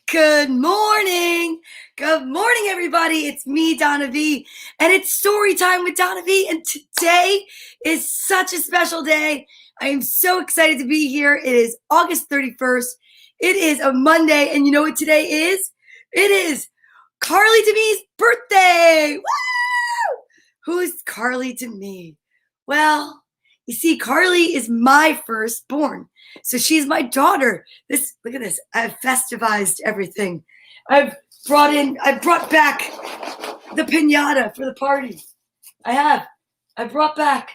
Good morning. Good morning, everybody. It's me, Donna Vee, and it's story time with Donna Vee. And today is such a special day. I am so excited to be here. It is August 31st. It is a Monday, and you know what today is? It is Carly Demi's birthday. Woo! Who's Carly Demi? Well, you see, Carly is my firstborn. So she's my daughter. Look at this. I've festivized everything. I've brought back the piñata for the party. I brought back,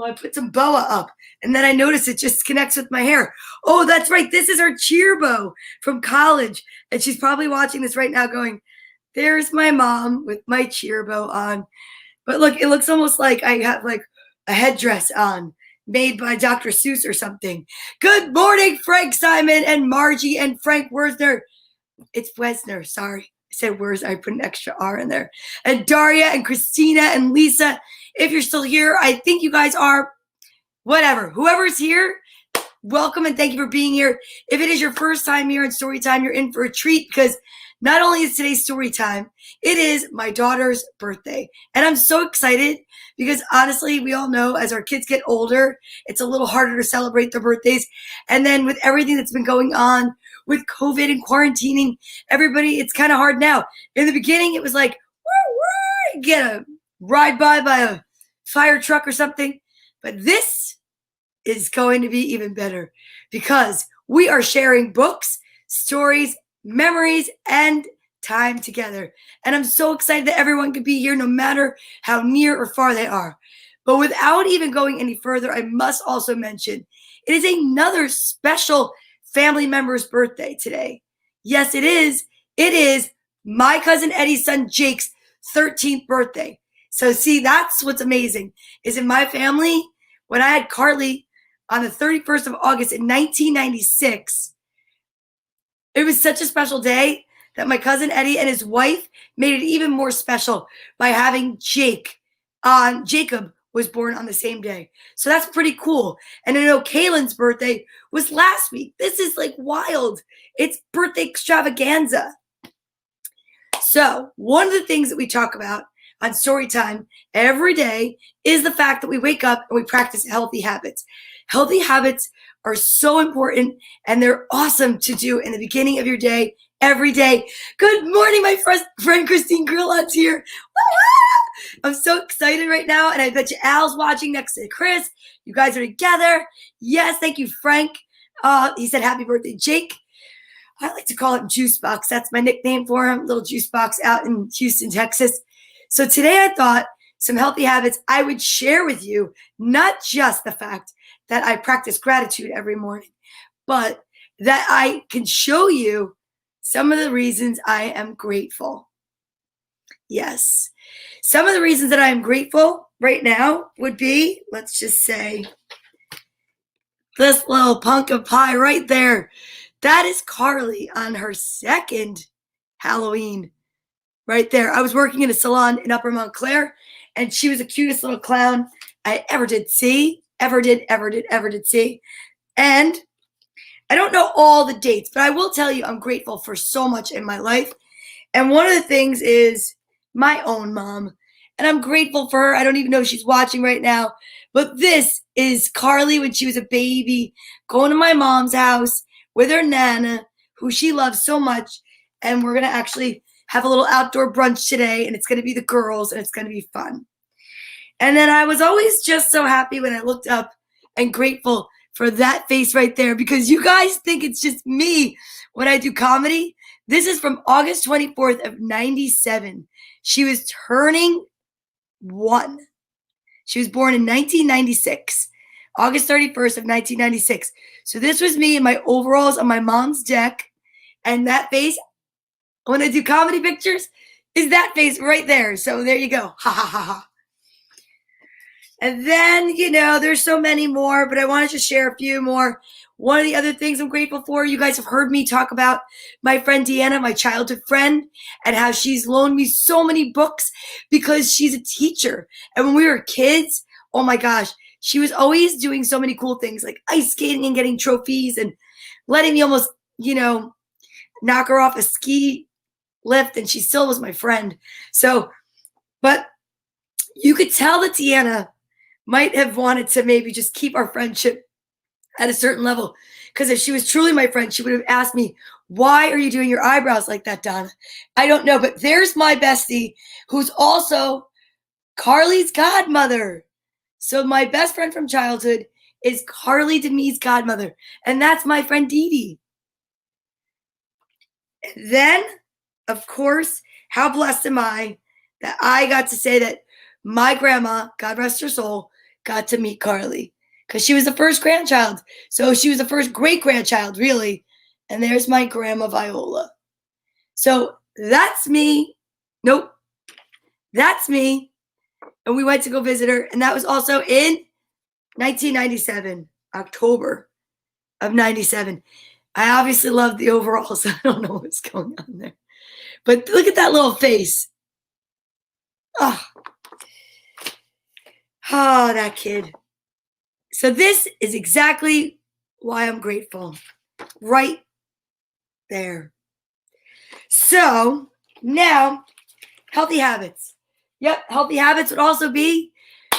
I put some boa up, and then I noticed it just connects with my hair. Oh, that's right. This is her cheer bow from college. And she's probably watching this right now going, there's my mom with my cheer bow on. But look, it looks almost like I have like a headdress on made by Dr. Seuss or something. Good morning, Frank Simon and Margie and Frank Worsner. It's Wesner, sorry. I said Worsner, I put an extra R in there. And Daria and Christina and Lisa, if you're still here, I think you guys are. Whatever, whoever's here, welcome and thank you for being here. If it is your first time here in story time, you're in for a treat because not only is today's story time, it is my daughter's birthday. And I'm so excited because honestly, we all know as our kids get older, it's a little harder to celebrate their birthdays. And then with everything that's been going on with COVID and quarantining, everybody, it's kind of hard now. In the beginning, it was like, woo, get a ride by a fire truck or something. But this is going to be even better because we are sharing books, stories, memories, and time together. And I'm so excited that everyone could be here no matter how near or far they are. But without even going any further, I must also mention it is another special family member's birthday today. Yes, it is. It is my cousin Eddie's son Jake's 13th birthday. So see, that's what's amazing is in my family, when I had Carly on the 31st of August in 1996, it was such a special day that my cousin Eddie and his wife made it even more special by having Jacob was born on the same day. So that's pretty cool. And I know Kaylin's birthday was last week. This is like wild. It's birthday extravaganza. So one of the things that we talk about on Storytime every day is the fact that we wake up and we practice healthy habits. Healthy habits are so important and they're awesome to do in the beginning of your day, every day. Good morning, my friend Christine Grillot's here. Woo-hoo! I'm so excited right now, and I bet you Al's watching next to Chris. You guys are together. Yes, thank you, Frank. He said happy birthday, Jake. I like to call him Juice Box. That's my nickname for him, little Juice Box out in Houston, Texas. So today I thought some healthy habits I would share with you, not just the fact that I practice gratitude every morning, but that I can show you some of the reasons I am grateful. Yes. Some of the reasons that I am grateful right now would be, let's just say, this little punk of pie right there. That is Carly on her second Halloween right there. I was working in a salon in Upper Montclair, and she was the cutest little clown I ever did see. Ever did see. And I don't know all the dates, but I will tell you I'm grateful for so much in my life. And one of the things is my own mom. And I'm grateful for her. I don't even know if she's watching right now. But this is Carly when she was a baby, going to my mom's house with her Nana, who she loves so much. And we're going to actually have a little outdoor brunch today. And it's going to be the girls, and it's going to be fun. And then I was always just so happy when I looked up and grateful for that face right there, because you guys think it's just me when I do comedy. This is from August 24th of 97. She was turning 1. She was born in 1996, August 31st of 1996. So this was me in my overalls on my mom's deck. And that face, when I do comedy pictures, is that face right there. So there you go. Ha ha ha ha. And then, there's so many more, but I wanted to share a few more. One of the other things I'm grateful for, you guys have heard me talk about my friend Deanna, my childhood friend, and how she's loaned me so many books because she's a teacher. And when we were kids, oh my gosh, she was always doing so many cool things like ice skating and getting trophies and letting me almost, knock her off a ski lift, and she still was my friend. So, but you could tell that Deanna might have wanted to maybe just keep our friendship at a certain level. Because if she was truly my friend, she would have asked me, why are you doing your eyebrows like that, Donna? I don't know, but there's my bestie, who's also Carly's godmother. So my best friend from childhood is Carly Demi's godmother, and that's my friend Dee Dee. Then, of course, how blessed am I that I got to say that my grandma, God rest her soul, got to meet Carly, because she was the first grandchild. So she was the first great-grandchild, really. And there's my grandma Viola. So that's me. Nope. That's me. And we went to go visit her. And that was also in 1997, October of 97. I obviously love the overalls. I don't know what's going on there. But look at that little face. Oh, that kid. So this is exactly why I'm grateful. Right there. So now, healthy habits. Yep, healthy habits would also be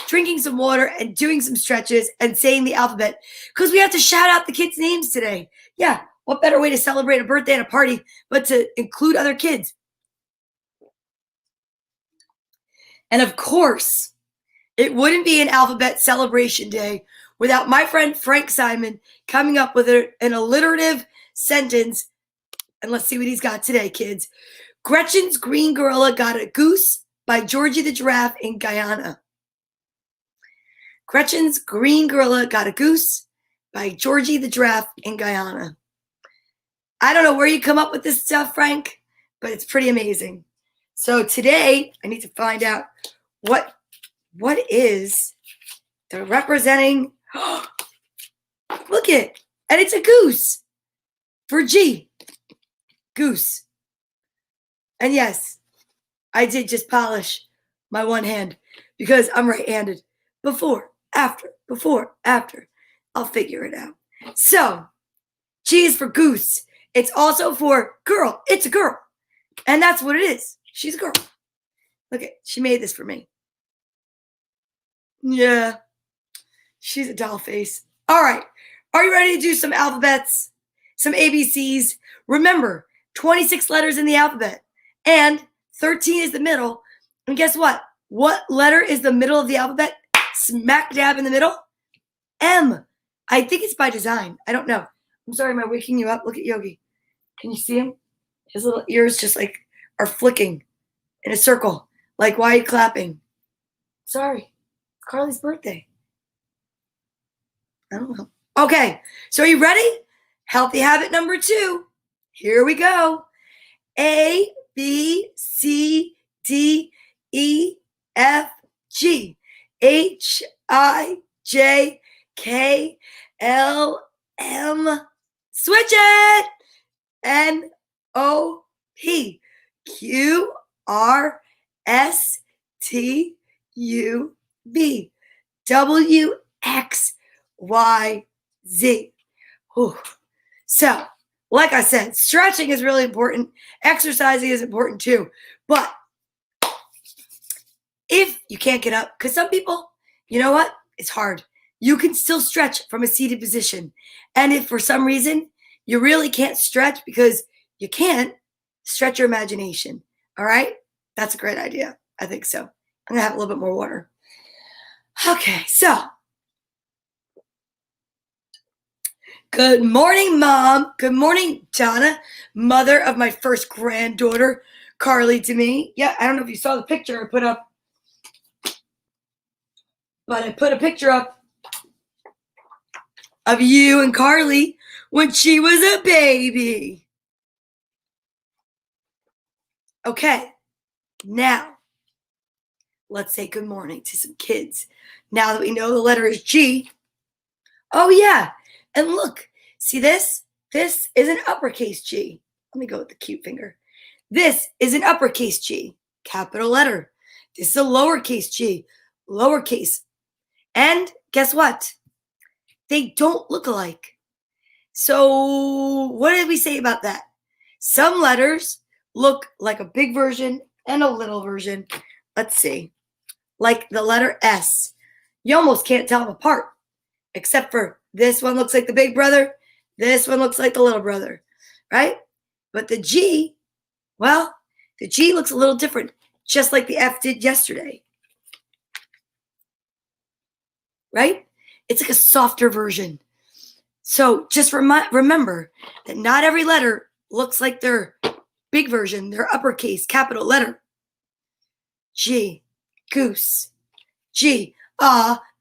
drinking some water and doing some stretches and saying the alphabet, because we have to shout out the kids' names today. Yeah, what better way to celebrate a birthday and a party but to include other kids? And of course, it wouldn't be an alphabet celebration day without my friend Frank Simon coming up with an alliterative sentence. And let's see what he's got today, kids. Gretchen's green gorilla got a goose by Georgie the giraffe in Guyana. Gretchen's green gorilla got a goose by Georgie the giraffe in Guyana. I don't know where you come up with this stuff, Frank, but it's pretty amazing. So today I need to find out what is the representing. Look it, and it's a goose for G. Goose. And yes, I did just polish my one hand because I'm right-handed. Before, after. I'll figure it out. So, G is for goose. It's also for girl. It's a girl. And that's what it is. She's a girl. Look at, she made this for me. Yeah. She's a doll face. All right. Are you ready to do some alphabets? Some ABCs? Remember, 26 letters in the alphabet. And 13 is the middle. And guess what? What letter is the middle of the alphabet? Smack dab in the middle? M. I think it's by design. I don't know. I'm sorry, am I waking you up? Look at Yogi. Can you see him? His little ears just like are flicking in a circle. Like, why are you clapping? Sorry. It's Carly's birthday. I don't know. Okay. So are you ready? Healthy habit number 2. Here we go. A, B, C, D, E, F, G, H, I, J, K, L, M, switch it, N, O, P, Q, R, S, T, U, V, W, X, Y, Z. Whew. So, like I said, stretching is really important. Exercising is important too. But if you can't get up, because some people, you know what? It's hard. You can still stretch from a seated position. And if for some reason you really can't stretch because you can't, stretch your imagination. All right? That's a great idea. I think so. I'm going to have a little bit more water. Okay, so. Good morning, Mom. Good morning, Donna, mother of my first granddaughter, Carly Demi. Yeah, I don't know if you saw the picture I put up, but I put a picture up of you and Carly when she was a baby. Okay, now let's say good morning to some kids. Now that we know the letter is G. Oh, yeah. And look, see this? This is an uppercase G. Let me go with the cute finger. This is an uppercase G, capital letter. This is a lowercase G, lowercase. And guess what? They don't look alike. So what did we say about that? Some letters look like a big version and a little version. Let's see. Like the letter S. You almost can't tell them apart, except for this one looks like the big brother. This one looks like the little brother, right? But the G, well, the G looks a little different, just like the F did yesterday, right? It's like a softer version. So just remember that not every letter looks like their big version, their uppercase capital letter. G, goose. G,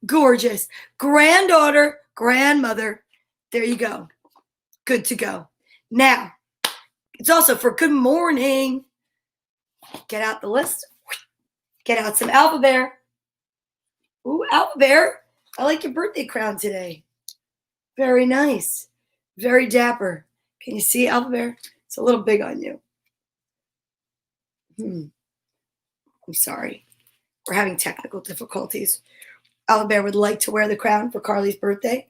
gorgeous. Granddaughter, grandmother. There you go. Good to go. Now, it's also for good morning. Get out the list. Get out some Alpha Bear. Ooh, Alpha Bear. I like your birthday crown today. Very nice. Very dapper. Can you see, Alpha Bear? It's a little big on you. I'm sorry. We're having technical difficulties. Alpha Bear would like to wear the crown for Carly's birthday.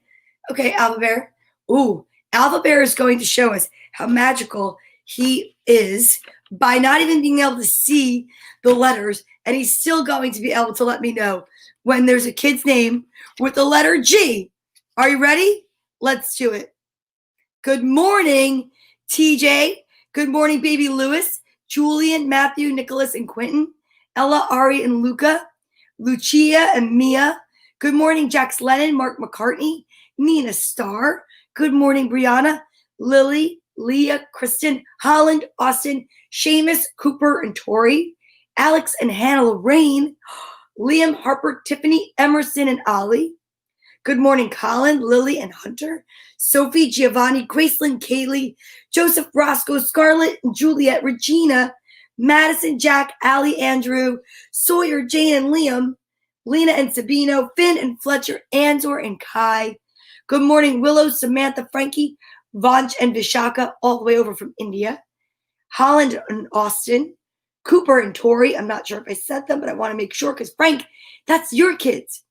Okay, Alpha Bear. Ooh, Alpha Bear is going to show us how magical he is by not even being able to see the letters, and he's still going to be able to let me know when there's a kid's name with the letter G. Are you ready? Let's do it. Good morning, TJ. Good morning, baby Lewis, Julian, Matthew, Nicholas, and Quentin, Ella, Ari, and Luca, Lucia, and Mia. Good morning, Jax Lennon, Mark McCartney, Nina Starr. Good morning, Brianna, Lily, Leah, Kristen, Holland, Austin, Seamus, Cooper, and Tori, Alex and Hannah Lorraine, Liam, Harper, Tiffany, Emerson, and Ollie. Good morning, Colin, Lily, and Hunter, Sophie, Giovanni, Gracelyn, Kaylee, Joseph, Roscoe, Scarlett, and Juliet, Regina, Madison, Jack, Allie, Andrew, Sawyer, Jane, and Liam, Lena and Sabino, Finn and Fletcher, Anzor, and Kai. Good morning, Willow, Samantha, Frankie, Vanch, and Vishaka, all the way over from India. Holland and Austin, Cooper and Tori. I'm not sure if I said them, but I want to make sure because, Frank, that's your kids.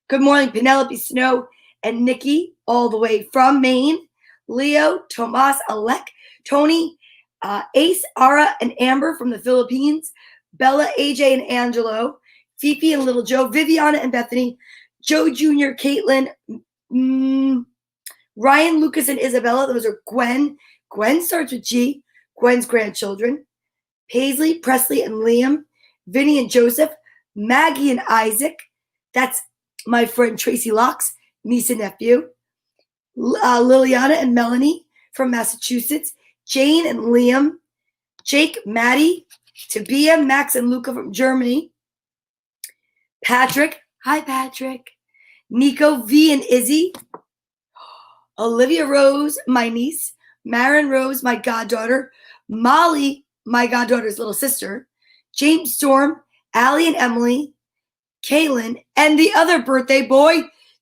Good morning, Penelope Snow and Nikki, all the way from Maine. Leo, Tomas, Alec, Tony, Ace, Ara, and Amber from the Philippines. Bella, AJ, and Angelo. Fifi and Little Joe. Viviana and Bethany. Joe Jr., Caitlin, Ryan, Lucas, and Isabella. Those are Gwen. Gwen starts with G. Gwen's grandchildren. Paisley, Presley, and Liam. Vinny and Joseph. Maggie and Isaac. That's my friend Tracy Locke's niece and nephew. Liliana and Melanie from Massachusetts. Jane and Liam. Jake, Maddie, Tabia, Max, and Luca from Germany. Patrick. Hi, Patrick. Nico, V, and Izzy. Olivia Rose, my niece. Marin Rose, my goddaughter. Molly, my goddaughter's little sister. James Storm, Allie and Emily. Kaylin, and the other birthday boy,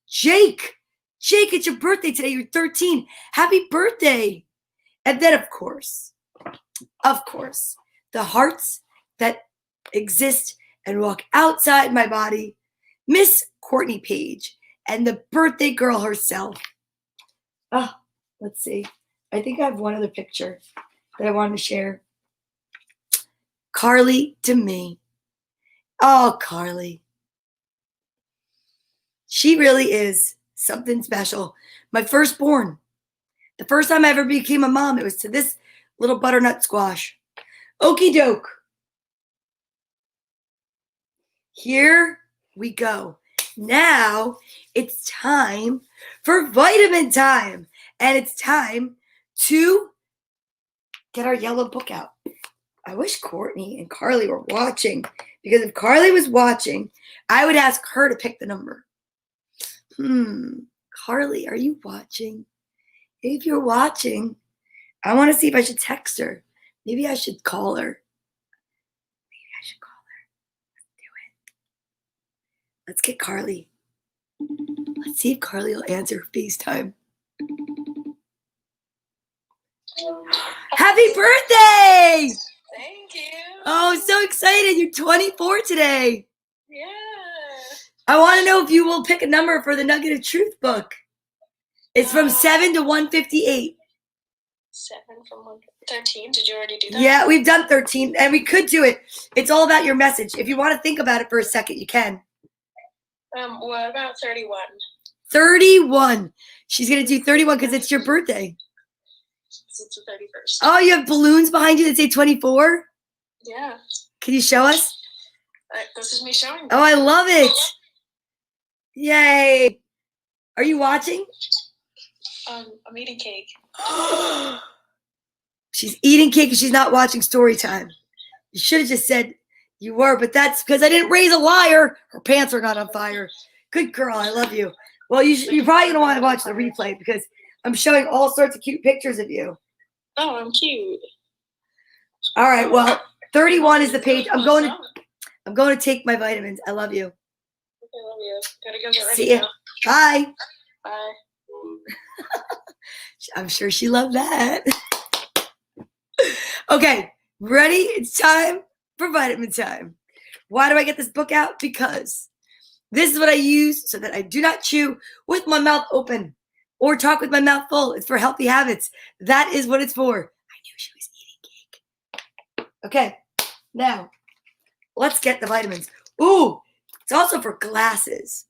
Jake. Jake, it's your birthday today. You're 13. Happy birthday. And then, of course, the hearts that exist and walk outside my body, Miss Courtney Page, and the birthday girl herself. Let's see. I think I have one other picture that I wanted to share. Carly Demi. Oh, Carly. She really is something special. My firstborn. The first time I ever became a mom, it was to this little butternut squash. Okie doke. Here we go. Now it's time for vitamin time. And it's time to get our yellow book out. I wish Courtney and Carly were watching, because if Carly was watching, I would ask her to pick the number. Carly, are you watching? If you're watching, I want to see if I should text her. Maybe I should call her. Let's do it. Let's get Carly. Let's see if Carly will answer FaceTime. Happy birthday! Thank you. Oh, so excited. You're 24 today. Yeah. I want to know if you will pick a number for the Nugget of Truth book. It's from 7 to 158. 7 from 13. Did you already do that? Yeah, we've done 13, and we could do it. It's all about your message. If you want to think about it for a second, you can. What about 31? 31. She's going to do 31 because it's your birthday. It's the 31st. Oh, you have balloons behind you that say 24? Yeah. Can you show us? This is me showing them. Oh, I love it. Yay. Are you watching? I'm eating cake. She's eating cake and she's not watching story time. You should have just said you were, but that's because I didn't raise a liar. Her pants are not on fire. Good girl. I love you. Well, you're probably going to want to watch the replay because I'm showing all sorts of cute pictures of you. Oh, I'm cute. All right. Well, 31 is the page. I'm going to take my vitamins. I love you. Okay, love you. Gotta go get ready. See ya. Now. Bye. Bye. I'm sure she loved that. Okay, ready? It's time for vitamin time. Why do I get this book out? Because this is what I use so that I do not chew with my mouth open or talk with my mouth full. It's for healthy habits. That is what it's for. I knew she was eating cake. Okay, now let's get the vitamins. Ooh, it's also for glasses,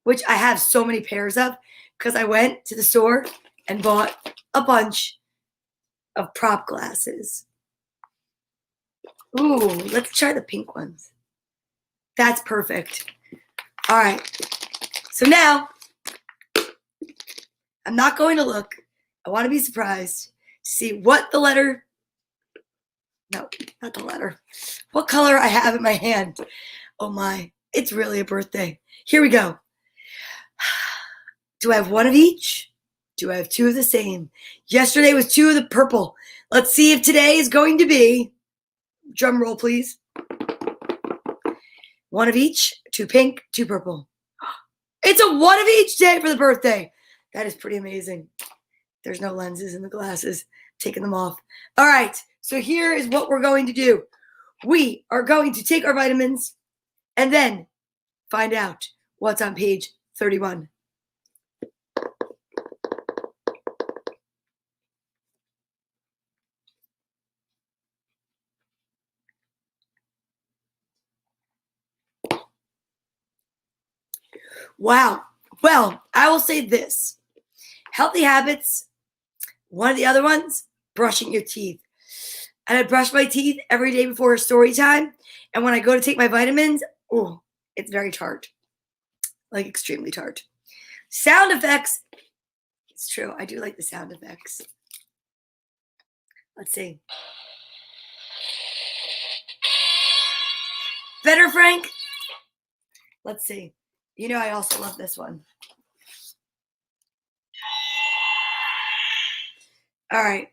which I have so many pairs of because I went to the store and bought a bunch of prop glasses. Ooh, let's try the pink ones. That's perfect. All right. So now, I'm not going to look. I want to be surprised to see what the letter, no, not the letter, what color I have in my hand. Oh my, it's really a birthday. Here we go. Do I have one of each? Do I have two of the same? Yesterday was two of the purple. Let's see if today is going to be, drum roll please. One of each, two pink, two purple. It's a one of each day for the birthday. That is pretty amazing. There's no lenses in the glasses. Taking them off. All right, so here is what we're going to do. We are going to take our vitamins and then find out what's on page 31. Wow. Well, I will say this. Healthy habits, one of the other ones, brushing your teeth. And I brush my teeth every day before story time. And when I go to take my vitamins, oh, it's very tart. Like extremely tart. Sound effects. It's true. I do like the sound effects. Let's see. Better, Frank? Let's see. You know I also love this one. All right.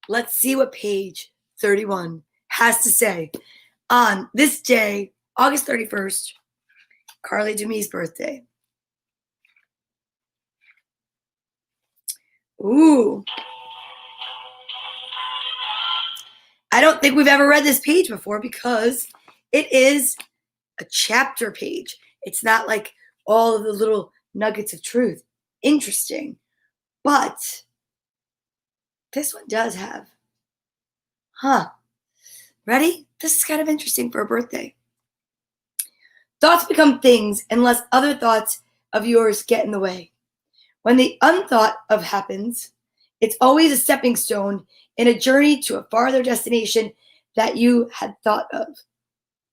Let's see what page 31 has to say on this day, August 31st, Carly Demi's birthday. Ooh. I don't think we've ever read this page before because it is a chapter page. It's not like all of the little nuggets of truth. Interesting. But this one does have. Ready? This is kind of interesting for a birthday. Thoughts become things unless other thoughts of yours get in the way. When the unthought of happens, it's always a stepping stone in a journey to a farther destination that you had thought of.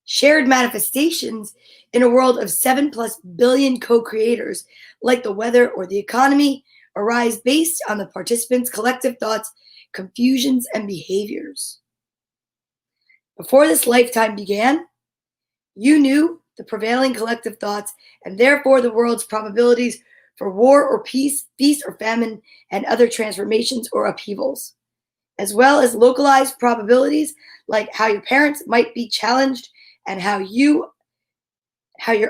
Shared manifestations in a world of 7+ billion co-creators, like the weather or the economy, arise based on the participants' collective thoughts, confusions, and behaviors. Before this lifetime began, you knew the prevailing collective thoughts and therefore the world's probabilities for war or peace, feast or famine, and other transformations or upheavals, as well as localized probabilities like how your parents might be challenged and how your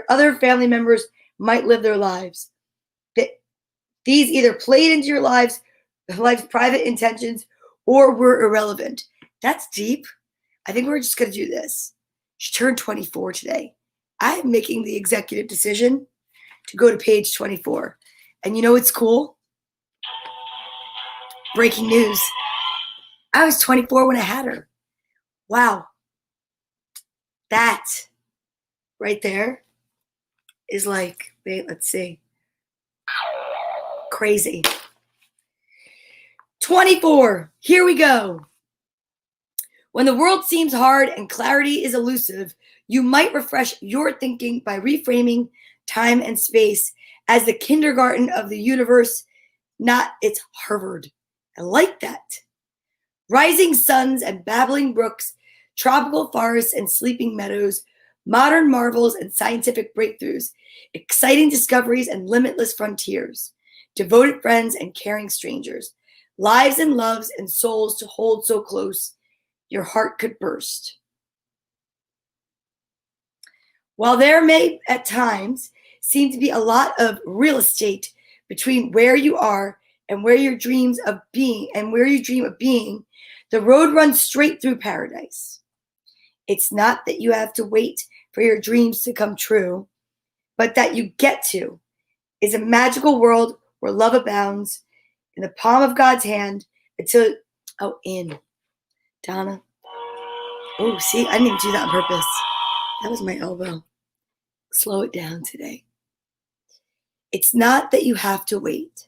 other family members might live their lives. These either played into your life's private intentions or were irrelevant. That's deep. I think we're just going to do this. She turned 24 today. I am making the executive decision to go to page 24. And you know what's cool? Breaking news. I was 24 when I had her. Wow. That right there is like, wait, let's see. Crazy. 24. Here we go. When the world seems hard and clarity is elusive, you might refresh your thinking by reframing time and space as the kindergarten of the universe, not its Harvard. I like that. Rising suns and babbling brooks, tropical forests and sleeping meadows, modern marvels and scientific breakthroughs, exciting discoveries and limitless frontiers, devoted friends and caring strangers, lives and loves and souls to hold so close, your heart could burst. While there may at times seem to be a lot of real estate between where you are and where your dreams of being and where you dream of being, the road runs straight through paradise. It's not that you have to wait for your dreams to come true, but that you get to is a magical world where love abounds in the palm of God's hand until, Donna. Oh, see, I didn't even do that on purpose. That was my elbow. Slow it down today. It's not that you have to wait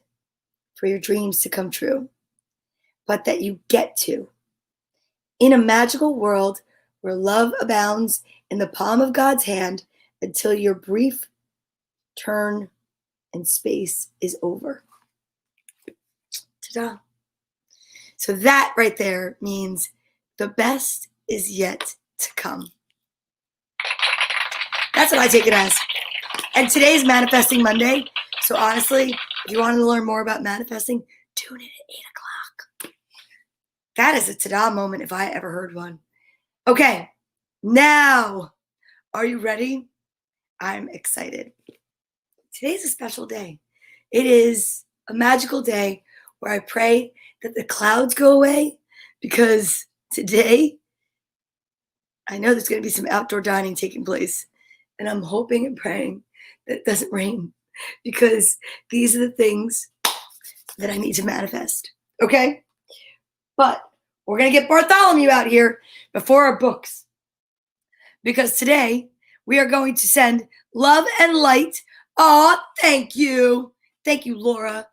for your dreams to come true, but that you get to. In a magical world where love abounds in the palm of God's hand until your brief turn in space is over. Ta-da. So that right there means the best is yet to come. That's what I take it as. And today's Manifesting Monday. So honestly, if you want to learn more about manifesting, tune in at 8 o'clock. That is a ta-da moment if I ever heard one. Okay, now, are you ready? I'm excited. Today's a special day. It is a magical day where I pray that the clouds go away, because today I know there's going to be some outdoor dining taking place, and I'm hoping and praying that it doesn't rain, because these are the things that I need to manifest. Okay? But we're going to get Bartholomew out here before our books, because today we are going to send love and light. Oh, thank you. Thank you, Laura.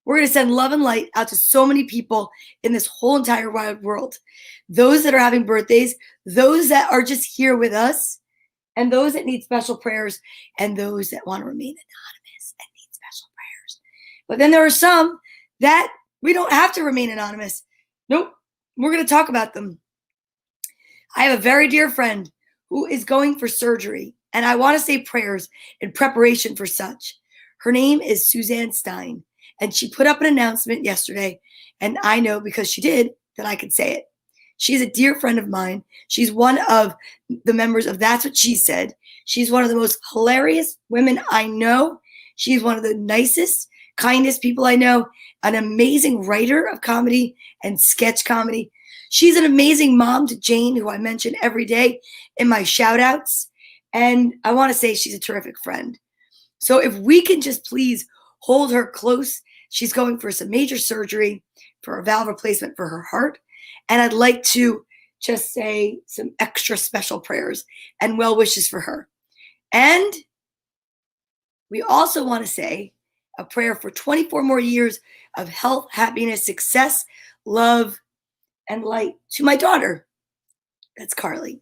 We're going to send love and light out to so many people in this whole entire wide world. Those that are having birthdays, those that are just here with us, and those that need special prayers, and those that want to remain anonymous and need special prayers. But then there are some that we don't have to remain anonymous. Nope. We're going to talk about them. I have a very dear friend who is going for surgery, and I want to say prayers in preparation for such. Her name is Suzanne Stein, and she put up an announcement yesterday, and I know because she did that I could say it. She's a dear friend of mine. She's one of the members of That's What She Said. She's one of the most hilarious women I know. She's one of the nicest, kindest people I know, an amazing writer of comedy and sketch comedy. She's an amazing mom to Jane, who I mention every day in my shout outs. And I want to say she's a terrific friend. So if we can just please hold her close. She's going for some major surgery for a valve replacement for her heart. And I'd like to just say some extra special prayers and well wishes for her. And we also want to say a prayer for 24 more years of health, happiness, success, love, and light to my daughter. That's Carly.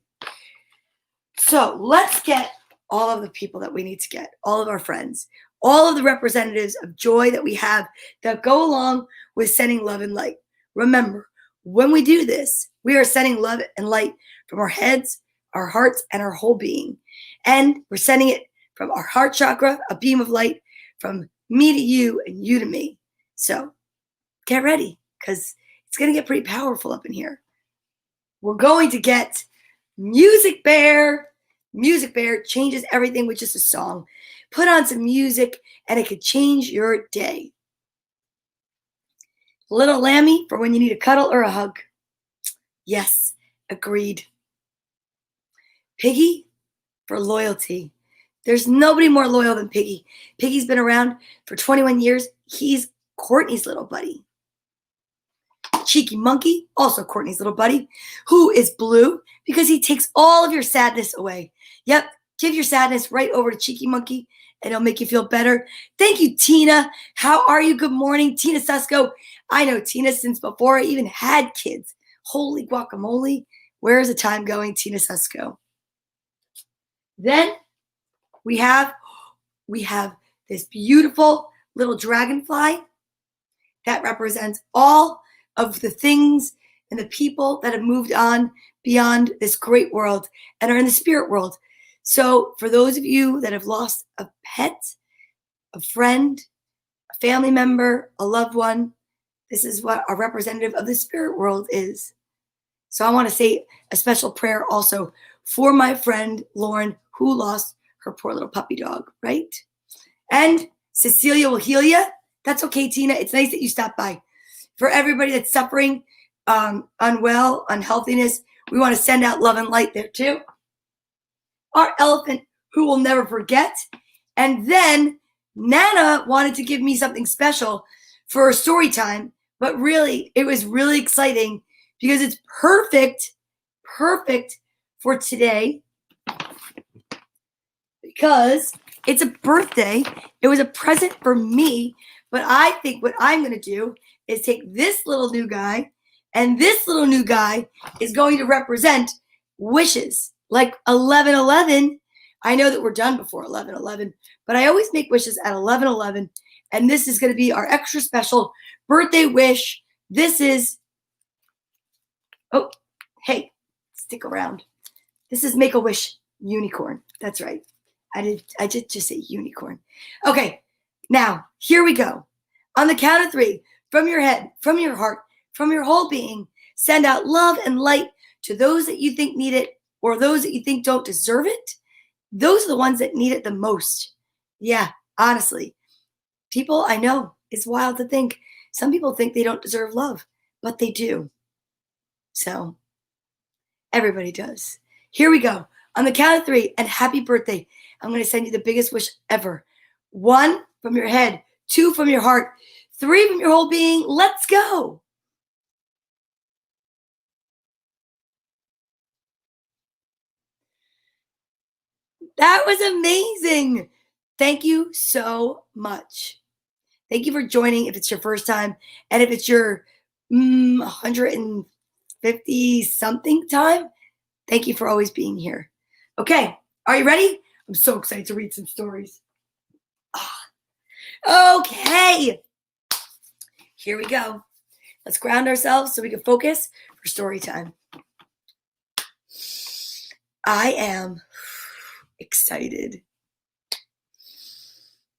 So let's get all of the people that we need to get, all of our friends, all of the representatives of joy that we have that go along with sending love and light. Remember, when we do this, we are sending love and light from our heads, our hearts, and our whole being. And we're sending it from our heart chakra, a beam of light from me to you and you to me. So get ready, because it's going to get pretty powerful up in here. We're going to get Music Bear. Music Bear changes everything with just a song. Put on some music and it could change your day. Little Lammy for when you need a cuddle or a hug. Yes, agreed. Piggy for loyalty. There's nobody more loyal than Piggy. Piggy's been around for 21 years. He's Courtney's little buddy. Cheeky Monkey, also Courtney's little buddy, who is blue because he takes all of your sadness away. Yep, give your sadness right over to Cheeky Monkey and it'll make you feel better. Thank you, Tina. How are you? Good morning, Tina Susko. I know Tina since before I even had kids. Holy guacamole. Where is the time going, Tina Susko? Then we have this beautiful little dragonfly that represents all of the things and the people that have moved on beyond this great world and are in the spirit world. So for those of you that have lost a pet, a friend, a family member, a loved one, this is what a representative of the spirit world is. So I want to say a special prayer also for my friend Lauren, who lost her poor little puppy dog, right? And Cecilia will heal you. That's okay, Tina. It's nice that you stopped by. For everybody that's suffering, unwell, unhealthiness, we want to send out love and light there too. Our elephant, who will never forget. And then Nana wanted to give me something special for a story time, but really, it was really exciting because it's perfect for today because it's a birthday. It was a present for me, but I think what I'm going to do is take this little new guy, and this little new guy is going to represent wishes, like 11:11. I know that we're done before 11:11, but I always make wishes at 11:11, and this is going to be our extra special birthday wish. This is, oh, hey, stick around. This is Make-A-Wish Unicorn. That's right. I did just say unicorn. Okay, now here we go. On the count of 3, from your head, from your heart, from your whole being, send out love and light to those that you think need it or those that you think don't deserve it. Those are the ones that need it the most. Yeah, honestly. People, I know, it's wild to think. Some people think they don't deserve love, but they do. So, everybody does. Here we go. On the count of 3, and happy birthday. I'm going to send you the biggest wish ever. 1 from your head, 2 from your heart, 3 from your whole being. Let's go. That was amazing. Thank you so much. Thank you for joining if it's your first time. And if it's your 150 something time, thank you for always being here. Okay, are you ready? I'm so excited to read some stories. Okay, here we go. Let's ground ourselves so we can focus for story time. I am excited.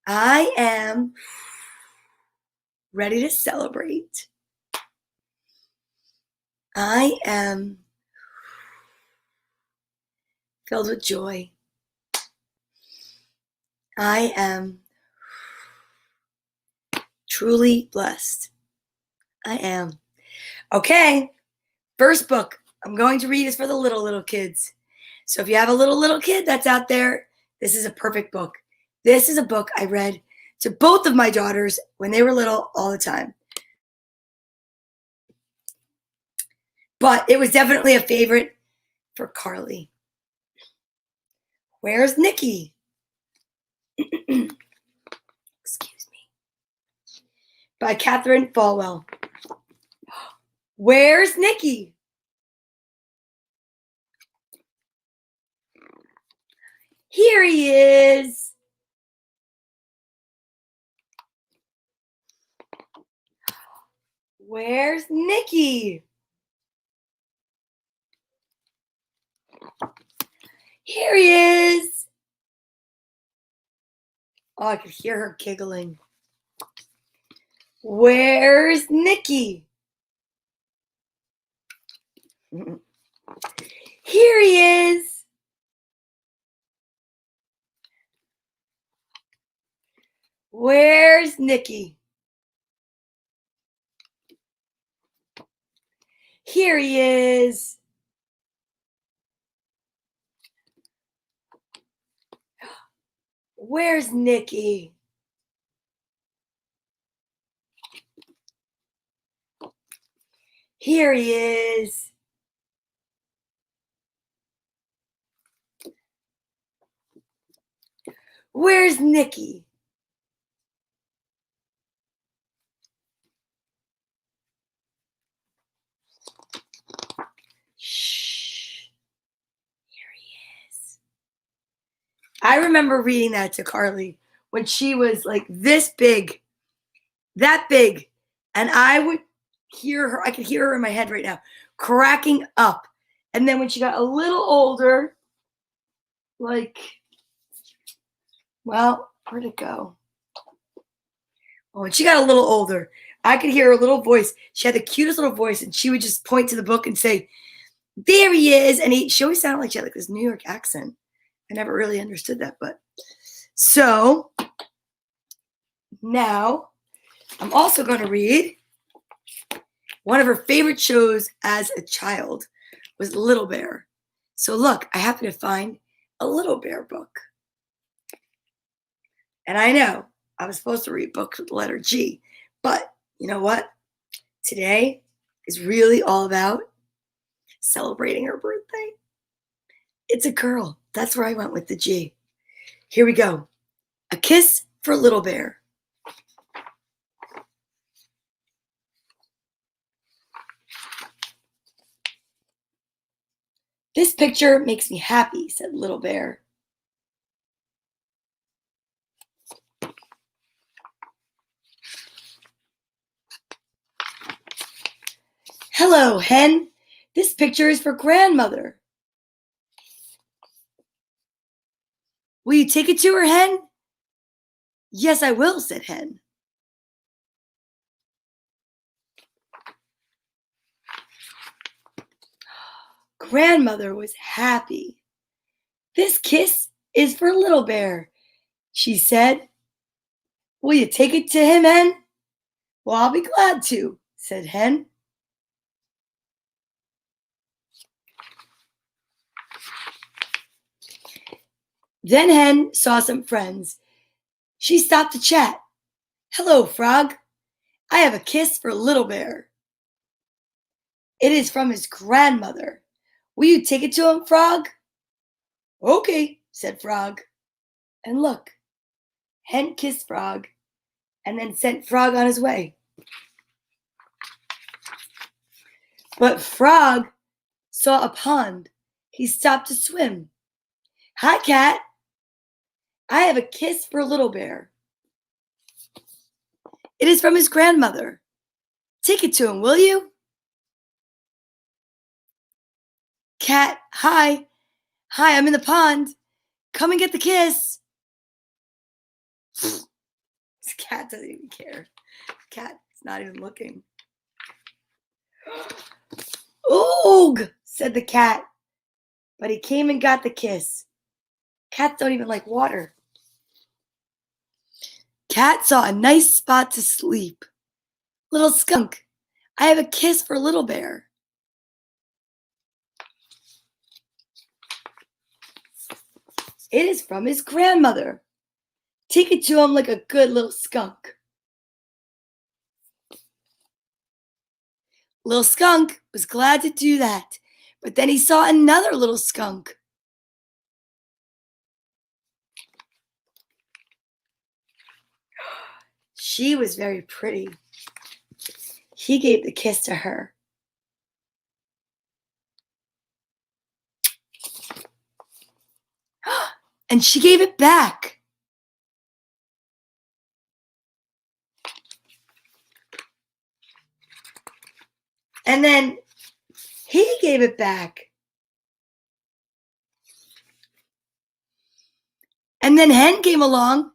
I am ready to celebrate. I am filled with joy. I am truly blessed. I am. Okay, first book I'm going to read is for the little kids. So if you have a little kid that's out there, this is a perfect book. This is a book I read to both of my daughters when they were little all the time. But it was definitely a favorite for Carly. Where's Nikki? Excuse me. By Catherine Falwell. Where's Nikki? Here he is. Where's Nikki? Here he is. Oh, I could hear her giggling. Where's Nikki? Here he is. Where's Nikki? Here he is. Where's Nikki? Here he is. Where's Nikki? Shh. Here he is. I remember reading that to Carly when she was like this big, that big, and I would hear her. I could hear her in my head right now, cracking up. And then when she got a little older, like, well, where'd it go? Oh, when she got a little older, I could hear her little voice. She had the cutest little voice, and she would just point to the book and say, "There he is." And she always sounded like she had like this New York accent. I never really understood that, but so now I'm also going to read one of her favorite shows as a child was Little Bear. So look, I happen to find a Little Bear book. And I know I was supposed to read books with the letter G, but you know what? Today is really all about celebrating her birthday. It's a girl. That's where I went with the G. Here we go. A Kiss for Little Bear. This picture makes me happy, said Little Bear. Hello, Hen. This picture is for Grandmother. Will you take it to her, Hen? Yes, I will, said Hen. Grandmother was happy. This kiss is for Little Bear, she said. Will you take it to him, Hen? Well, I'll be glad to, said Hen. Then Hen saw some friends. She stopped to chat. Hello, Frog. I have a kiss for Little Bear. It is from his grandmother. Will you take it to him, Frog? Okay, said Frog. And look, Hen kissed Frog and then sent Frog on his way. But Frog saw a pond. He stopped to swim. Hi, Cat. I have a kiss for Little Bear. It is from his grandmother. Take it to him, will you? Cat, hi. Hi, I'm in the pond. Come and get the kiss. This cat doesn't even care. Cat's not even looking. Oog, said the cat. But he came and got the kiss. Cats don't even like water. Cat saw a nice spot to sleep. Little skunk, I have a kiss for Little Bear. It is from his grandmother. Take it to him like a good little skunk. Little skunk was glad to do that, but then he saw another little skunk. She was very pretty. He gave the kiss to her. And she gave it back. And then he gave it back. And then Hen came along.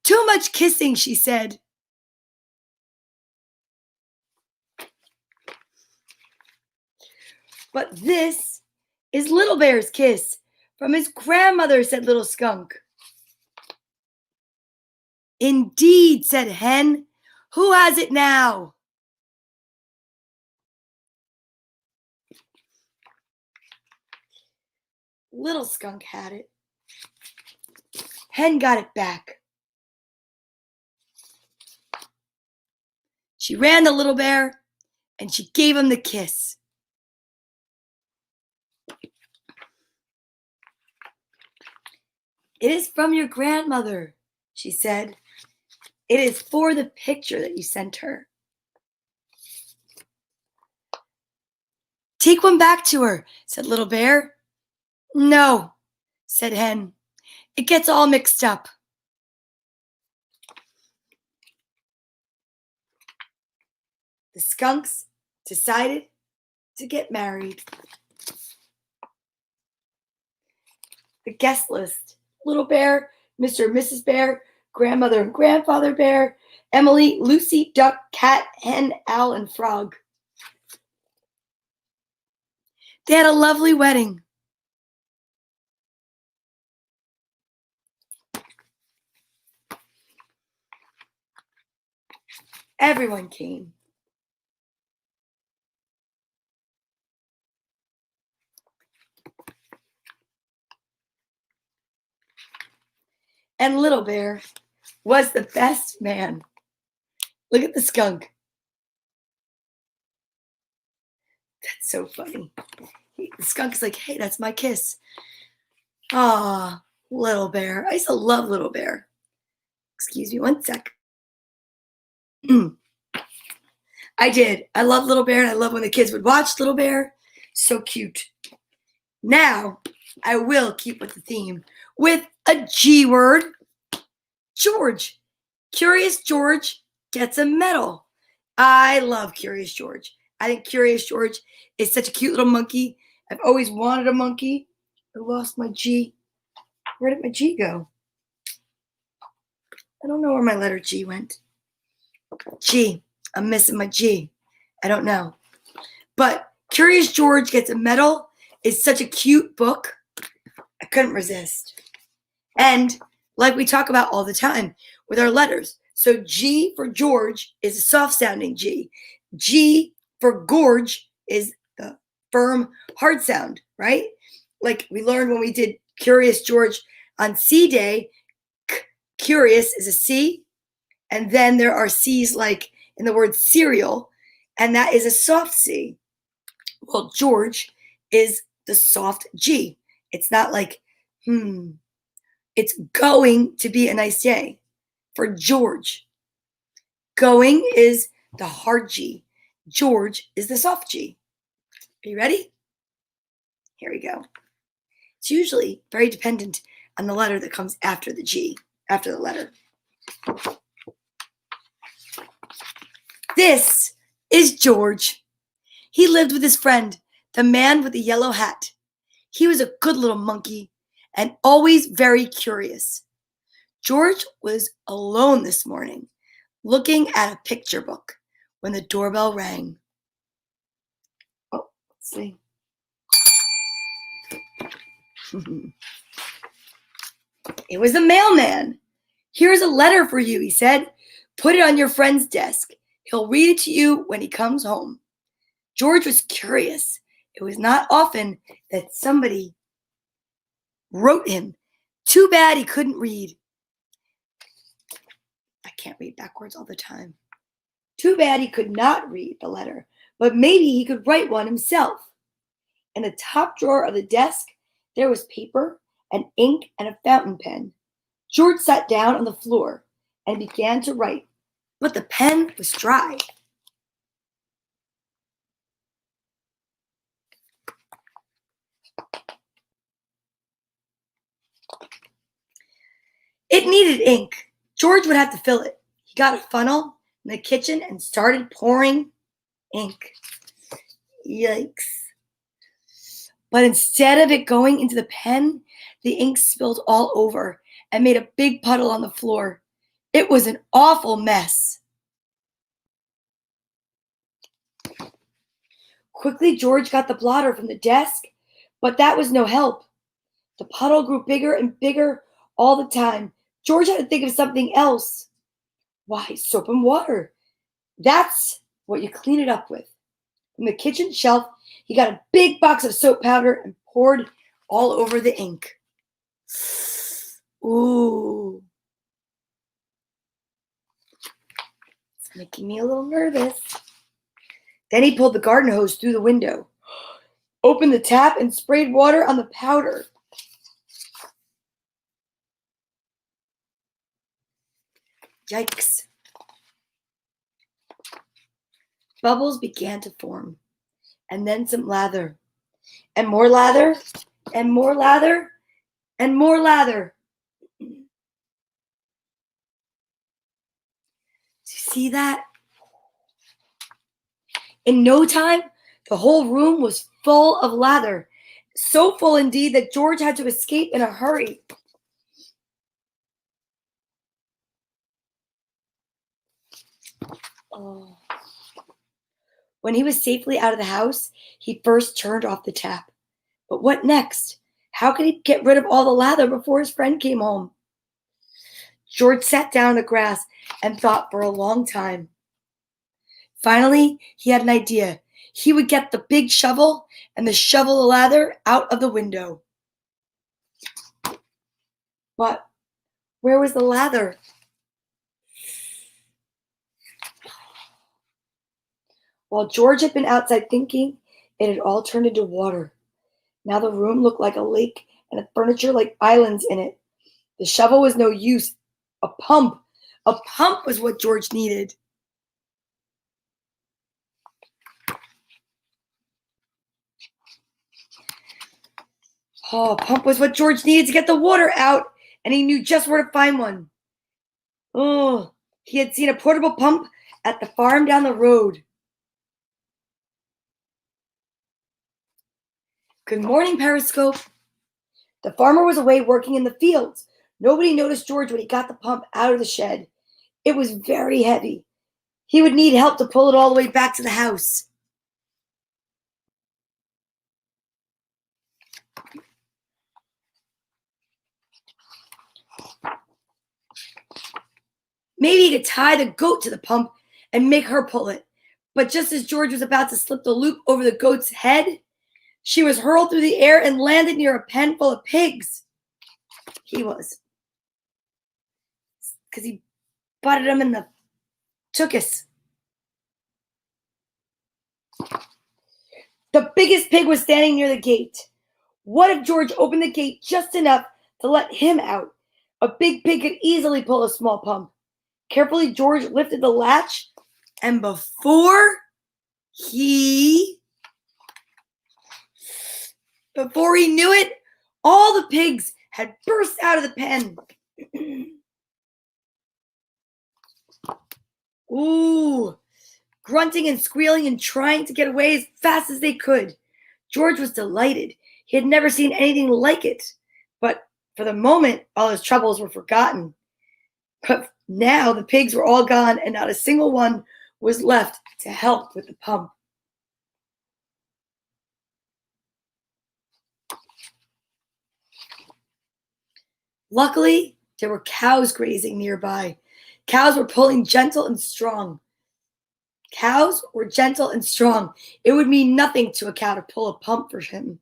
Too much kissing, she said. But this is Little Bear's kiss from his grandmother, said Little Skunk. Indeed, said Hen. Who has it now? Little Skunk had it. Hen got it back. She ran to Little Bear and she gave him the kiss. "It is from your grandmother," she said. "It is for the picture that you sent her." "Take one back to her," said Little Bear. "No," said Hen. "It gets all mixed up." The skunks decided to get married. The guest list: Little Bear, Mr. and Mrs. Bear, Grandmother and Grandfather Bear, Emily, Lucy, Duck, Cat, Hen, Owl, and Frog. They had a lovely wedding. Everyone came. And Little Bear was the best man. Look at the skunk. That's so funny. The skunk is like, "Hey, that's my kiss." Ah, Little Bear. I used to love Little Bear. Excuse me one sec. I did. I love Little Bear, and I love when the kids would watch Little Bear. So cute. Now, I will keep with the theme with a G word. George. Curious George gets a medal. I love Curious George. I think Curious George is such a cute little monkey. I've always wanted a monkey. I lost my G. Where did my G go? I don't know where my letter G went. G. I'm missing my G. I don't know. But Curious George Gets a Medal is such a cute book. I couldn't resist. And like we talk about all the time with our letters. So G for George is a soft sounding G. G for gorge is the firm hard sound, right? Like we learned when we did Curious George on C Day, curious is a C. And then there are C's like in the word cereal, and that is a soft C. Well, George is the soft G. It's not like, It's going to be a nice day for George. Going is the hard G. George is the soft G. Are you ready? Here we go. It's usually very dependent on the letter that comes after the G, after the letter. This is George. He lived with his friend, the man with the yellow hat. He was a good little monkey and always very curious. George was alone this morning, looking at a picture book when the doorbell rang. Oh, let's see. It was the mailman. "Here's a letter for you," he said. "Put it on your friend's desk. He'll read it to you when he comes home." George was curious. It was not often that somebody wrote him. Too bad he couldn't read. I can't read backwards all the time. Too bad he could not read the letter, but maybe he could write one himself. In the top drawer of the desk, there was paper and ink and a fountain pen. George sat down on the floor and began to write, but the pen was dry. It needed ink. George would have to fill it. He got a funnel in the kitchen and started pouring ink. Yikes. But instead of it going into the pen, the ink spilled all over and made a big puddle on the floor. It was an awful mess. Quickly, George got the blotter from the desk, but that was no help. The puddle grew bigger and bigger all the time. George had to think of something else. Why, soap and water. That's what you clean it up with. From the kitchen shelf, he got a big box of soap powder and poured all over the ink. Ooh. It's making me a little nervous. Then he pulled the garden hose through the window, opened the tap, and sprayed water on the powder. Yikes. Bubbles began to form, and then some lather, and more lather, and more lather, and more lather. Do you see that? In no time, the whole room was full of lather, so full indeed that George had to escape in a hurry. Oh. When he was safely out of the house, he first turned off the tap. But what next? How could he get rid of all the lather before his friend came home? George sat down on the grass and thought for a long time. Finally, he had an idea. He would get the big shovel and shovel the lather out of the window. But where was the lather? While George had been outside thinking, it had all turned into water. Now the room looked like a lake and the furniture like islands in it. The shovel was no use. A pump. A pump was what George needed. Oh, a pump was what George needed to get the water out, and he knew just where to find one. Oh, he had seen a portable pump at the farm down the road. Good morning, Periscope. The farmer was away working in the fields. Nobody noticed George when he got the pump out of the shed. It was very heavy. He would need help to pull it all the way back to the house. Maybe he could tie the goat to the pump and make her pull it. But just as George was about to slip the loop over the goat's head, she was hurled through the air and landed near a pen full of pigs. He was. Because he butted him in the tuchus. The biggest pig was standing near the gate. What if George opened the gate just enough to let him out? A big pig could easily pull a small pump. Carefully, George lifted the latch, and before he knew it, all the pigs had burst out of the pen. Ooh, grunting and squealing and trying to get away as fast as they could. George was delighted. He had never seen anything like it. But for the moment, all his troubles were forgotten. But now the pigs were all gone, and not a single one was left to help with the pump. Luckily, there were cows grazing nearby. Cows were pulling gentle and strong. Cows were gentle and strong. It would mean nothing to a cow to pull a pump for him.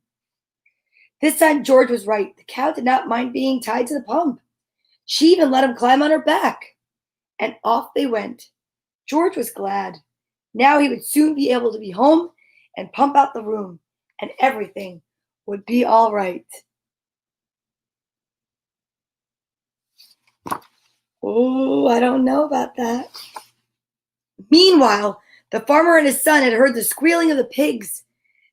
This time, George was right. The cow did not mind being tied to the pump. She even let him climb on her back. And off they went. George was glad. Now he would soon be able to be home and pump out the room, and everything would be all right. Oh, I don't know about that. Meanwhile, the farmer and his son had heard the squealing of the pigs.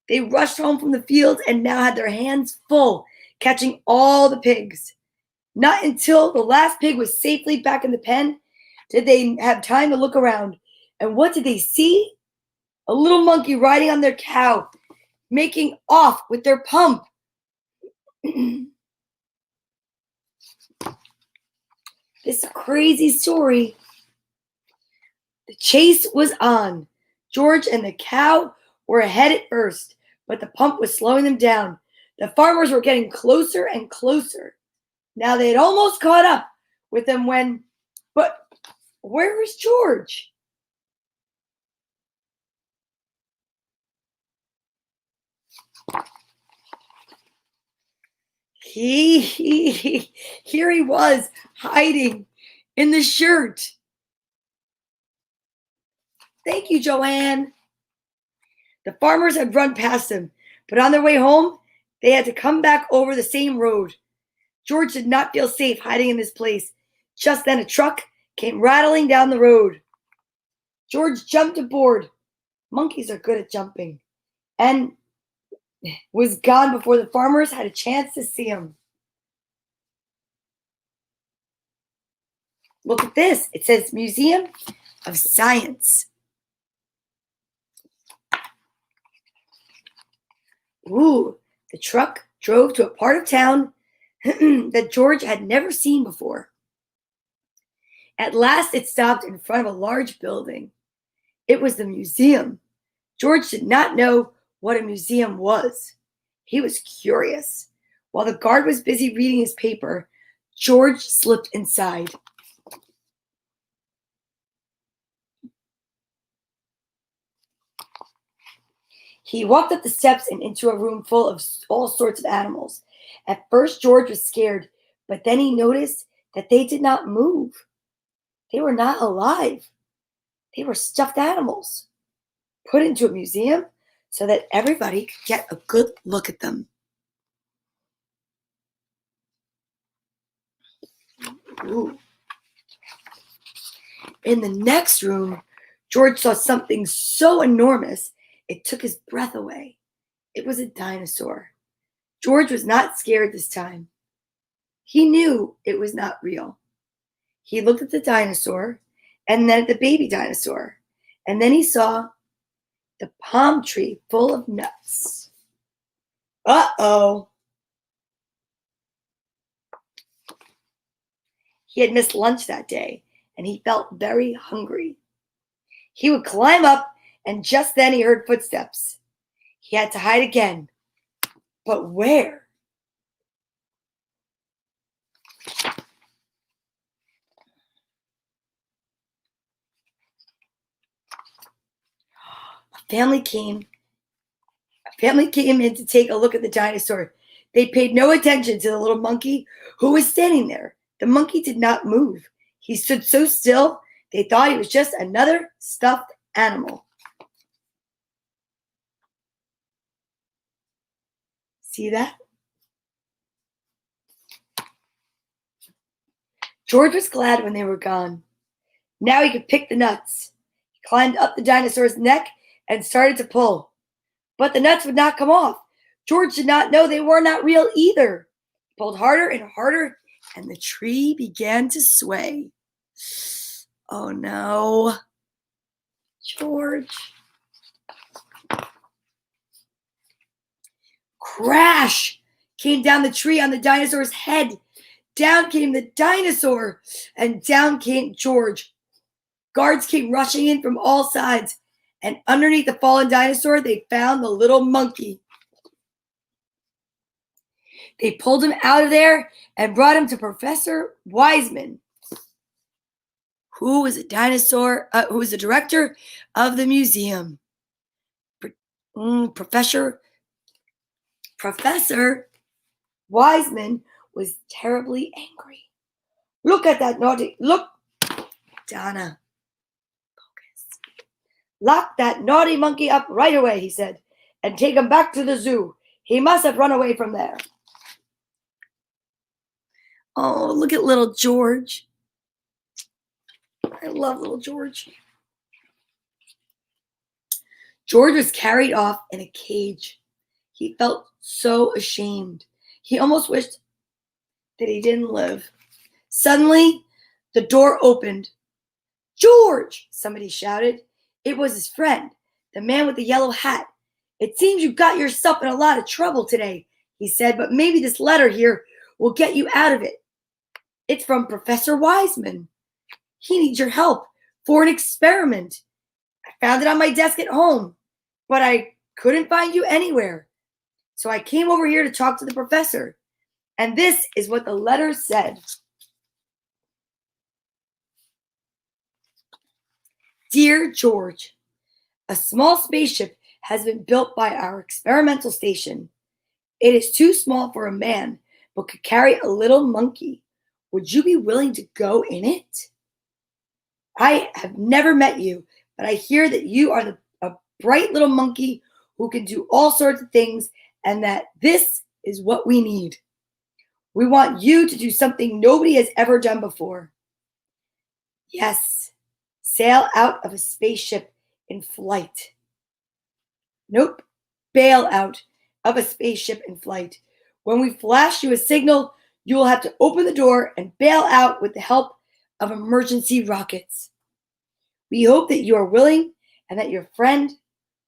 They rushed home from the fields and now had their hands full, catching all the pigs. Not until the last pig was safely back in the pen did they have time to look around. And what did they see? A little monkey riding on their cow, making off with their pump. This crazy story. The chase was on. George and the cow were ahead at first, but the pump was slowing them down. The farmers were getting closer and closer. Now they had almost caught up with them but where was George? Here he was, hiding in the shirt. Thank you, Joanne. The farmers had run past them, but on their way home, they had to come back over the same road. George did not feel safe hiding in this place. Just then a truck came rattling down the road. George jumped aboard. Monkeys are good at jumping. And was gone before the farmers had a chance to see him. Look at this. It says Museum of Science. Ooh, the truck drove to a part of town that George had never seen before. At last, it stopped in front of a large building. It was the museum. George did not know what a museum was. He was curious. While the guard was busy reading his paper, George slipped inside. He walked up the steps and into a room full of all sorts of animals. At first, George was scared, but then he noticed that they did not move. They were not alive. They were stuffed animals, put into a museum so that everybody could get a good look at them. Ooh. In the next room, George saw something so enormous it took his breath away. It was a dinosaur. George was not scared this time. He knew it was not real. He looked at the dinosaur and then at the baby dinosaur, and then he saw the palm tree full of nuts. Uh-oh. He had missed lunch that day, and he felt very hungry. He would climb up, and just then he heard footsteps. He had to hide again. But where? A family came in to take a look at the dinosaur. They paid no attention to the little monkey who was standing there. The monkey did not move. He stood so still, they thought he was just another stuffed animal. See that? George was glad when they were gone. Now he could pick the nuts. He climbed up the dinosaur's neck and started to pull. But the nuts would not come off. George did not know they were not real either. He pulled harder and harder, and the tree began to sway. Oh no. George. Crash came down the tree on the dinosaur's head. Down came the dinosaur, and down came George. Guards came rushing in from all sides, and underneath the fallen dinosaur, they found the little monkey. They pulled him out of there and brought him to Professor Wiseman, who was a dinosaur, who was the director of the museum. Professor Wiseman was terribly angry. Look at that naughty, look, Donna. Focus. Lock that naughty monkey up right away, he said, and take him back to the zoo. He must have run away from there. Oh, look at little George. I love little George. George was carried off in a cage. He felt so ashamed. He almost wished that he didn't live. Suddenly, the door opened. George, somebody shouted. It was his friend, the man with the yellow hat. It seems you got yourself in a lot of trouble today, he said, but maybe this letter here will get you out of it. It's from Professor Wiseman. He needs your help for an experiment. I found it on my desk at home, but I couldn't find you anywhere. So I came over here to talk to the professor. And this is what the letter said. Dear George, a small spaceship has been built by our experimental station. It is too small for a man, but could carry a little monkey. Would you be willing to go in it? I have never met you, but I hear that you are a bright little monkey who can do all sorts of things, and that this is what we need. We want you to do something nobody has ever done before. Yes, sail out of a spaceship in flight. Nope, bail out of a spaceship in flight. When we flash you a signal, you will have to open the door and bail out with the help of emergency rockets. We hope that you are willing and that your friend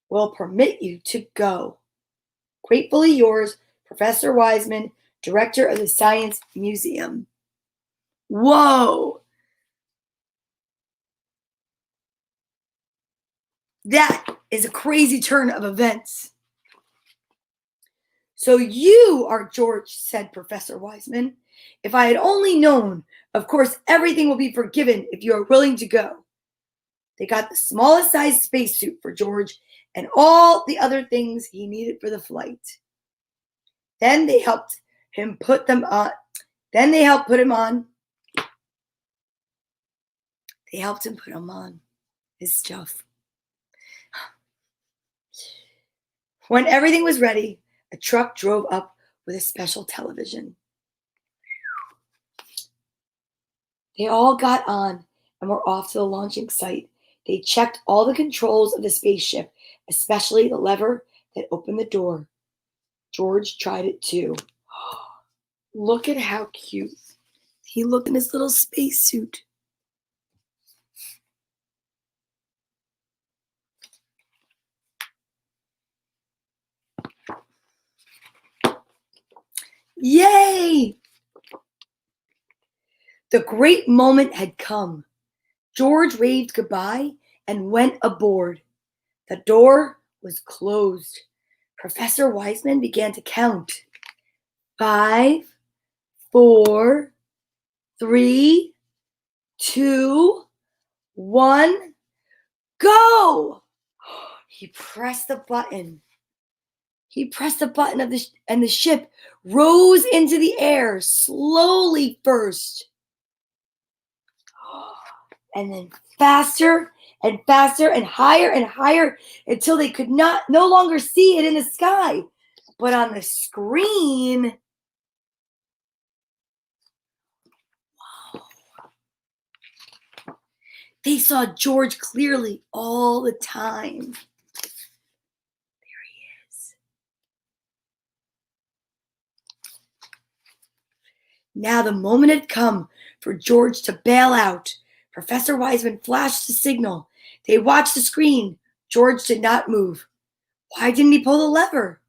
will permit you to go. Gratefully yours, Professor Wiseman, Director of the Science Museum. Whoa! That is a crazy turn of events. So you are George, said Professor Wiseman. If I had only known, of course, everything will be forgiven if you are willing to go. They got the smallest size spacesuit for George and all the other things he needed for the flight. Then they helped him put them on. They helped him put on his stuff. When everything was ready, a truck drove up with a special television. They all got on and were off to the launching site. They checked all the controls of the spaceship, especially the lever that opened the door. George tried it too. Look at how cute he looked in his little spacesuit. Yay! The great moment had come. George waved goodbye and went aboard. The door was closed. Professor Wiseman began to count. 5, 4, 3, 2, 1, go! He pressed the button. And the ship rose into the air, slowly first. And then faster and faster and higher until they could no longer see it in the sky. But on the screen, wow, they saw George clearly all the time. There he is. Now the moment had come for George to bail out. Professor Wiseman flashed the signal. They watched the screen. George did not move. Why didn't he pull the lever?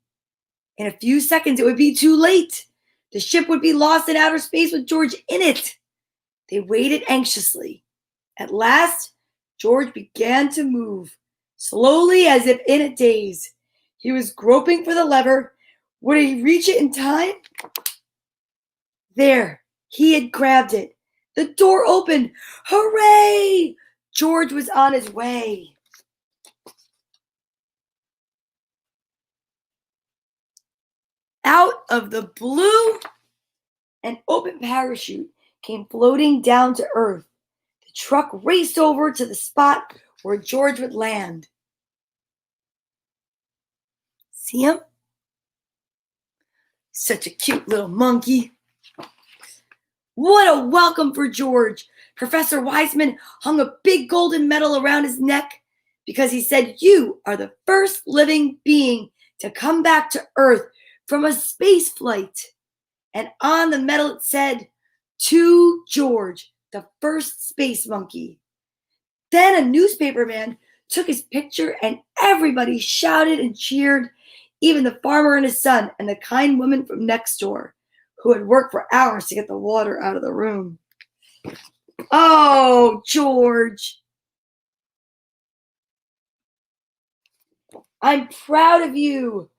In a few seconds, it would be too late. The ship would be lost in outer space with George in it. They waited anxiously. At last, George began to move, slowly as if in a daze. He was groping for the lever. Would he reach it in time? There, he had grabbed it. The door opened. Hooray! George was on his way. Out of the blue, an open parachute came floating down to earth. The truck raced over to the spot where George would land. See him? Such a cute little monkey. What a welcome for George. Professor Wiseman hung a big golden medal around his neck because he said, "You are the first living being to come back to Earth from a space flight." And on the medal it said, "To George, the first space monkey." Then a newspaperman took his picture and everybody shouted and cheered, even the farmer and his son and the kind woman from next door, who had worked for hours to get the water out of the room. Oh, George. I'm proud of you,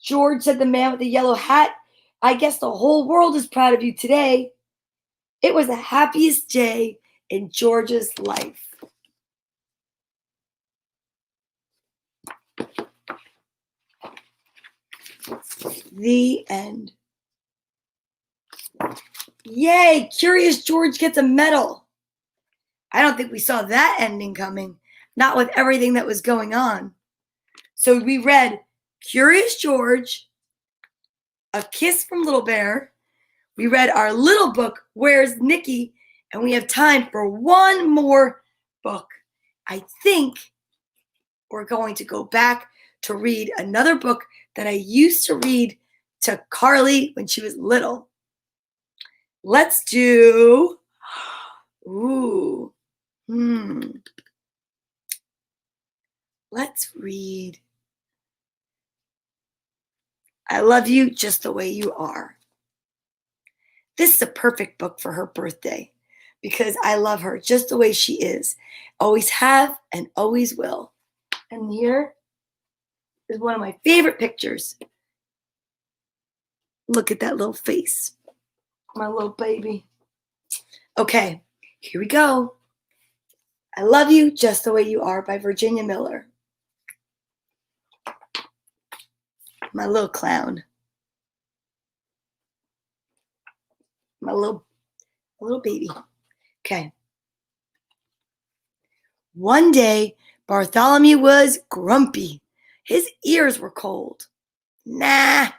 George, said the man with the yellow hat. I guess the whole world is proud of you today. It was the happiest day in George's life. The end. Yay, Curious George gets a medal. I don't think we saw that ending coming, not with everything that was going on. So we read Curious George, A Kiss from Little Bear. We read our little book, Where's Nicky? And we have time for one more book. I think we're going to go back to read another book that I used to read to Carly when she was little. Let's do, let's read I Love You Just the Way You Are. This is a perfect book for her birthday because I love her just the way she is. Always have and always will. And here is one of my favorite pictures. Look at that little face. My little baby. Okay, here we go. I Love You Just the Way You Are by Virginia Miller. My little clown. My little baby. Okay. One day, Bartholomew was grumpy. His ears were cold. Nah.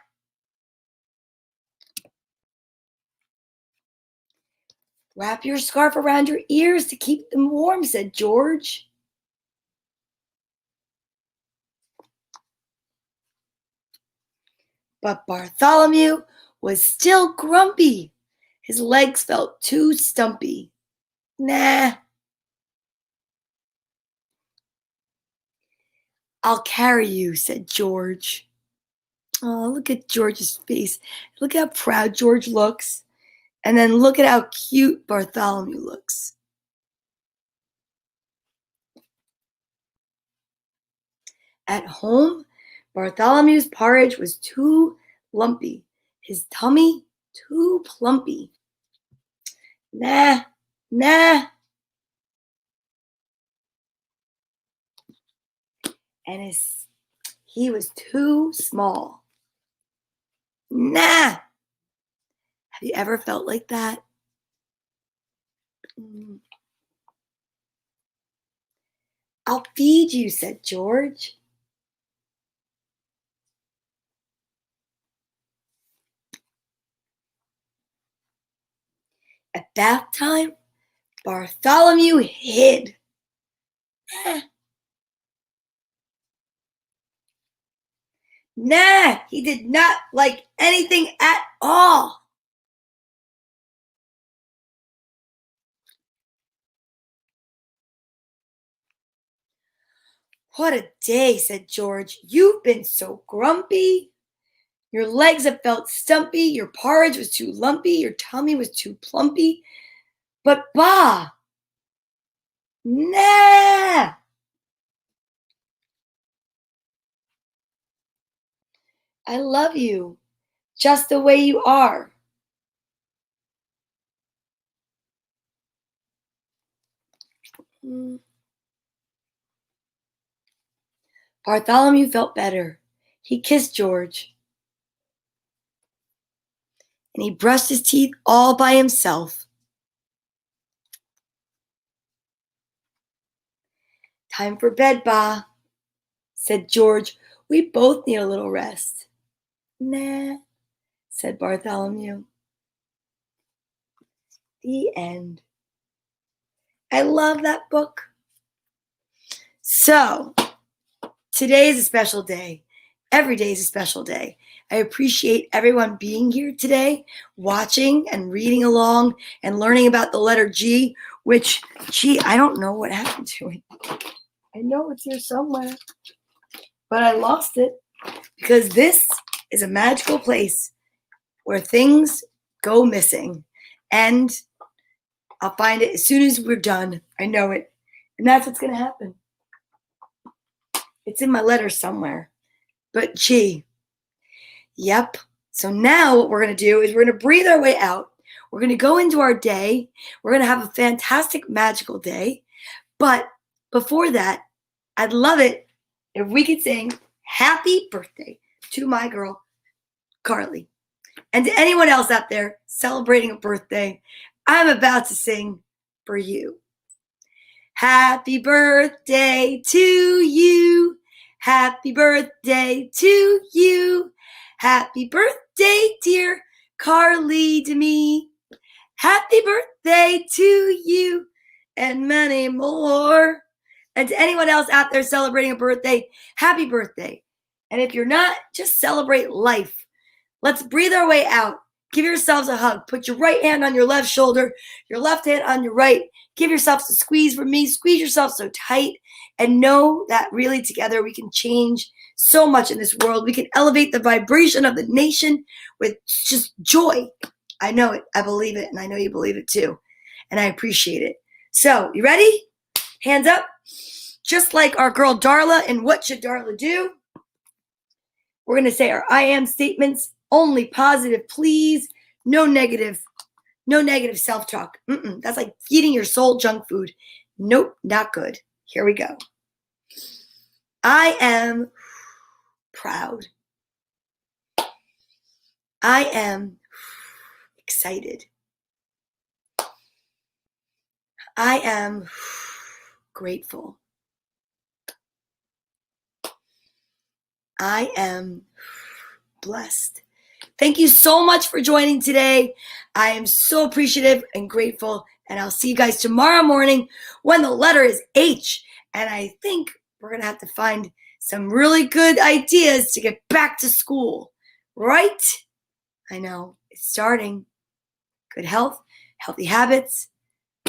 Wrap your scarf around your ears to keep them warm, said George. But Bartholomew was still grumpy. His legs felt too stumpy. Nah. I'll carry you, said George. Oh, look at George's face. Look how proud George looks. And then look at how cute Bartholomew looks. At home, Bartholomew's porridge was too lumpy. His tummy too plumpy. Nah. And he was too small. Nah. Have you ever felt like that? I'll feed you, said George. At bath time, Bartholomew hid. Nah, he did not like anything at all. What a day, said George. You've been so grumpy. Your legs have felt stumpy. Your porridge was too lumpy. Your tummy was too plumpy. But bah! Nah! I love you just the way you are. Bartholomew felt better. He kissed George. And he brushed his teeth all by himself. Time for bed, Ba, said George. We both need a little rest. Nah, said Bartholomew. The end. I love that book. So, today is a special day. Every day is a special day. I appreciate everyone being here today, watching and reading along and learning about the letter G, which, gee, I don't know what happened to it. I know it's here somewhere, but I lost it because this is a magical place where things go missing. And I'll find it as soon as we're done. I know it. And that's what's going to happen. It's in my letter somewhere. But gee, yep. So now what we're going to do is we're going to breathe our way out. We're going to go into our day. We're going to have a fantastic, magical day. But before that, I'd love it if we could sing happy birthday to my girl, Carly. And to anyone else out there celebrating a birthday, I'm about to sing for you. Happy birthday to you. Happy birthday to you. Happy birthday, dear Carly Demi. Happy birthday to you and many more. And to anyone else out there celebrating a birthday, happy birthday. And if you're not, just celebrate life. Let's breathe our way out. Give yourselves a hug. Put your right hand on your left shoulder, your left hand on your right. Give yourselves a squeeze from me. Squeeze yourself so tight and know that really together we can change so much in this world. We can elevate the vibration of the nation with just joy. I know it. I believe it. And I know you believe it too. And I appreciate it. So, you ready? Hands up. Just like our girl Darla and What Should Darla Do? We're going to say our I am statements. Only positive, please. No negative self-talk. That's like feeding your soul junk food. Nope, not good. Here we go. I am proud. I am excited. I am grateful. I am blessed. Thank you so much for joining today. I am so appreciative and grateful. And I'll see you guys tomorrow morning when the letter is H. And I think we're going to have to find some really good ideas to get back to school. Right? I know. It's starting. Good health, healthy habits.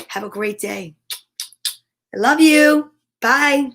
Have a great day. I love you. Bye.